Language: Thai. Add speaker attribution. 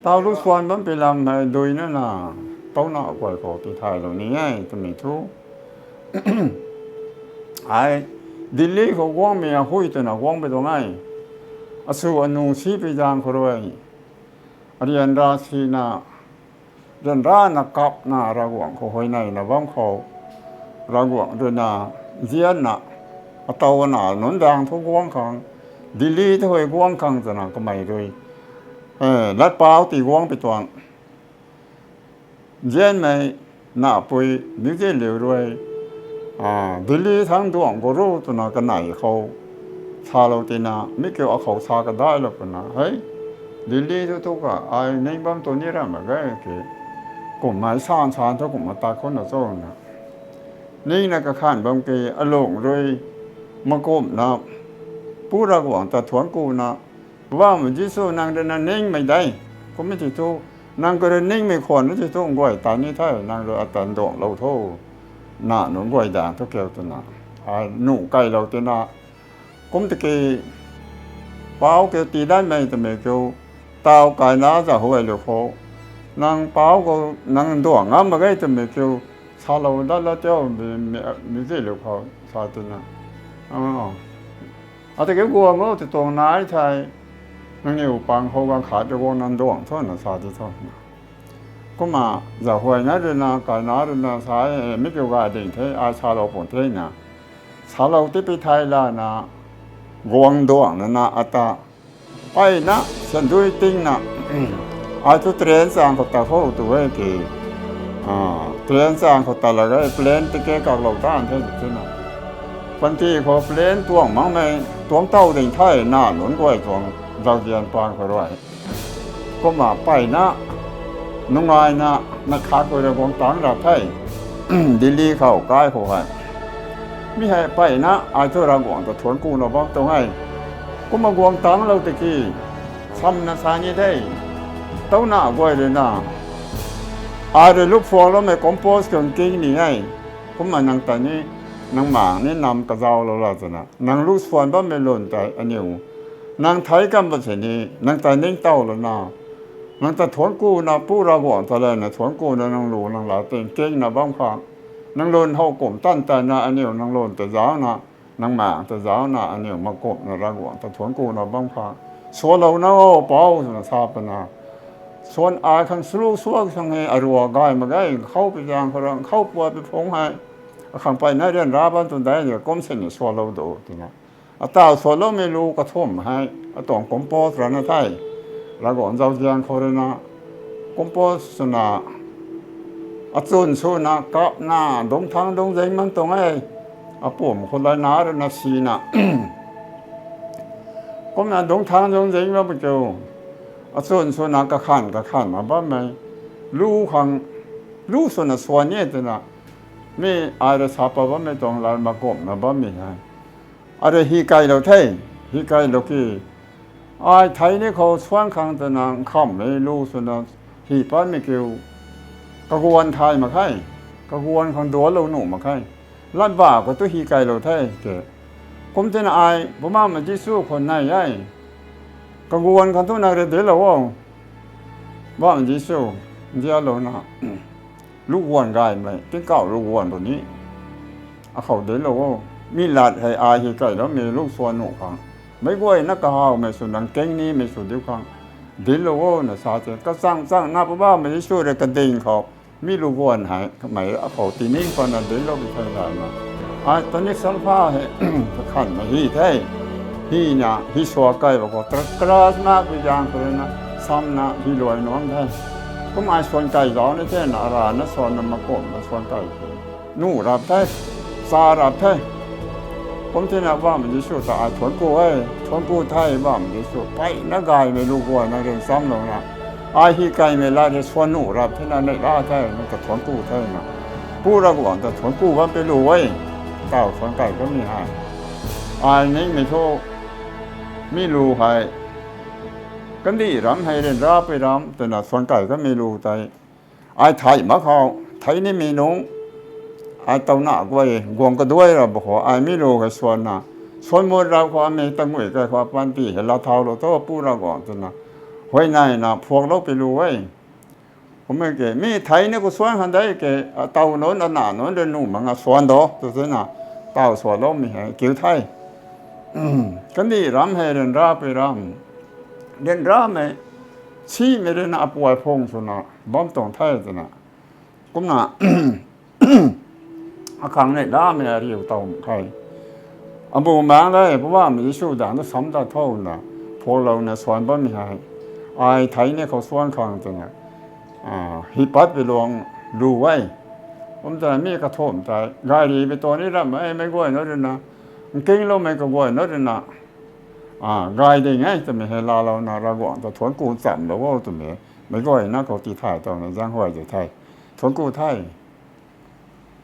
Speaker 1: tao lúc xuân vẫn bị làm này đuôi nữa là tao nọ quậy khổ thì thải rồi ní ngay tụi mình thu ai đi lý của quang mình hui tụi nào quang bị đâu ngay à su anh nung xí bị giang khổ rồi anh đi ra xí na dân ra na cọp na ra quang khổ hồi này là vắng khổ ra quang rồi na diễn na à tao na nón đang thu quang khang đi lý thôi quang khang tụi nào có mày rồi lát bao thì quang bị toàn diễn mày nạp bồi nếu như liều rồi đi lý thằng tuồng có rồi tụi nó cái này khâu xa lâu thì na mấy kiểu ở khâu xa cái đại lộc na hey đi lý thôi cả ai nên bám tụi nhớ ra mà cái cũng máy san san thôi cũng mà ta không được rồi naนี่นะก็ขันบางทีอารมณ์เลยมาก้มนะผู้รักหวังแต่ถวนกูนะว่ามันยิ่งสู้นางเดินนิ่งไม่ได้ก็ไม่ติดทุกนางก็เดินนิ่งไม่ควรไม่ติดทุกง่อยตอนนี้ถ้านางเราอัตโนเราโทษหน้าหนุ่มง่อยด่างทุกเกี่ยวตัวน่ะหนุ่มไก่เราตัวน่ะก็ไม่ติดเป้าเกี่ยวตีได้ไหมแต่ไม่เกี่ยวเต้าไก่น้าจะหัวเหลือโฟนางเป้าก็นางดวงงามมาไงแต่ไม่เกี่ยวซาเราได้เจ้ามีเรื่องเขาซาตัวน่ะแต่เกี่ยวกับว่าจะตรงไหนใช่นั่งอยู่ปังเขาก็ขาดจะวงนั้นดวงเท่านั้นซาที่เท่านั้นก็มาจะหวยนะเรื่องน่ะการน่ะเรื่องน่ะสายไม่เกี่ยวกับดิ่งเท่อาชาเราผลเท่น่ะชาเราที่ไปไทยละน่ะวงดวงนั่นน่ะอัตราไปนะฉันด้วยติ้งน่ะอาทุเทรนสร้างเขาตาเขาตัวเองที่เทรนสร้างเขาตาละก็เพลนที่แกกับเราต้านเท่านั้นน่ะวันที่เขาเพลนตัวมั้งไม่ตัวเต้าดิ่งไทยหน้าหนุนก้อยตัวเราเรียนปางเขาด้วยก็มาไปนะน้องนายนะนักข่าวก็จะกองตังรับให้ดิลีเข้าใกล้เขาให้ไม่ให้ไปนะอาจจะรังหวังแต่ถวนกูเราบ้างตรงให้ก็มากวงตังเราตะกี้ซ้ำนะสานี่ได้เต้าหน้าก้อยเลยนะอาจจะลูกฟองแล้วไม่คอมโพสกันกิ้งนี่ไงก็มานั่งตอนนี้นั่งหมางนี่นำกระเจ้าเราละจ้ะนะนั่งลูกฟองบ้างไม่หล่นใจอันนี้นางไทยกันประเทศนี้นางแต่นิ่งเต้าแล้วนะนางแต่ถวนกูนะผู้ระหว่างทะเลนะถวนกูนะนางหลูนางหลาเต็งเก่งนะบ้างฟังนางโลนเท่ากลมตั้นแต่นะอันนี้นางโลนแต่ย้าวนะนางหมาแต่ย้าวนะอันนี้มากบนะระหว่างแต่ถวนกูนะบ้างฟังส่วนเรานะโอ้เป้าสนะทราบนะส่วนอาคันสู้สู้ทั้งให้อรัวกายมาได้เข้าไปยางพลังเข้าปวดไปพงให้ขังไปนั่นเรื่องราบันตุนได้เนี่ยก้มเส้นส่วนเราดูทีนะตาส่วนเราไม่รู้กระทุ่มให้ต้องคอมโพสระนาไทยแล้วก็เจ้าเจียงเขาเลยนะคอมโพสนะจุนสุนะกับนะดงทางดงใจมันตรงไอ้ปุ่มคนละนาเรนะสีนะก็นะดงทางดงใจมันไปเจอจุนสุนะก็ขันมาบ้างไหมรู้ขังรู้ส่วนส่วนนี้ตัวนะไม่อะไรสับบ้างไม่ต้องลายมากบนะบ้างไม่ใช่อะไรฮีไกเราเท่ฮีไกเราคือไทยนี่เขาสว่างขังแต่นางข้ามไม่รู้ส่วนฮีป้านไม่เกี่ยวกระกวนไทยมาใครกระกวนของดัวเราหนุ่มมาใครลัดบ่าก็ตัวฮีไกเราเท่เกิดผมจะนายผมว่ามันจะสู้คนไหนยัยกระกวนของตัวนายเดี๋ยวเราว่ามันจะสู้เจ้าเรานะลูกวนกายไหมเป็นเก่าลูกวนตัวนี้เขาเดี๋ยวเรามีหลาดให้อาฮีไก่แล้วมีลูกส่วนหนุ่มขังไม่กล้วยนักข่าวไม่สุนังเก่งนี้ไม่สุดเดียวกันดิลโลนะสาเจก็สร้างหน้าพบ้าไม่ได้ช่วยอะไรกันเองเขามีลูกวนหายทำไมเขาตีนิ่งคนนั้นดิลโลไปใช้ได้มาตอนนี้สัมภาษณ์ขันมาฮีเท่ฮีนะฮีสวาไก่บอกว่าตรักราสมากไปอย่างเลยนะซ้ำนะฮีลอยน้องเท่ก็มาส่วนไก่ร้อนนี่เท่นารานะส่วนนำมาโกนมาส่วนไก่นู่รับเท่ซารับเท่ผมที่น่าว่ามันจะสู้แต่ถวนกูถวนกูไทยว่ามันจะสู้ไปนักกายไม่รู้ว่านักเรียนซ้ำลงนะฮีไก่ไม่ลาจะส่วนหนูรับที่นั่นได้ล่าไทยมันแต่ถวนกูไทยนะผู้ระหว่างแต่ถวนกูว่าไปรู้ไว้เต่าถวนไก่ก็มีให้นี้ไม่โชคไม่รู้ให้กันดีรำให้เรียนรับไปรำแต่น่ะถวนไก่ก็ไม่รู้ใจไทยมาเขาไทยนี่มีน้องเต้าหน้าก้อยกวงก็ด้วยเราบอกว่าไม่รู้กับส่วนหมดเราความไม่ตั้งไว้กับความปันปีเราเท่าเราโตผู้เราก่อนตัวน่ะ หวยในนะพวกเราไปรู้ไว้ผมไม่เก๋มีไทยเนี่ยก็สวนหันได้เก๋เต่าโน้นหนาโน้นเดินนุ่มมันก็สวนดอกตัวเส้นน่ะเต่าสวนเรามีให้เกี่ยวไทยกันนี่รำให้เดินราไปรำเดินราไม่ชี้ไม่ได้นะป่วยพงสุนะบ้อมตรงไทยสุนะกุมนะอาคังเนี่ยราไม่เรียวเต่าใครอาบุมาเลยเพราะว่ามีสู้ด่านต้องซ้ำตาเท่านะพวกเราเนี่ยสวนบ้านมีให้ไอ้ไทยเนี่ยเขาสวนข้างจังเนี่ยฮิปัดไปลองดูไว้ผมจะมีกระทบแต่กายดีไปตัวนี้ละไม่กล้วยนั่นนะเก่งเราไม่ก็กล้วยนั่นนะกายได้ไงจะไม่ให้เรานาระกว่าแต่ทวนกูสั่นแล้วว่าตัวนี้ไม่กล้วยนะเขาตีไทยตอนนั้นย่างห้วยจะไทยทวนกูไทย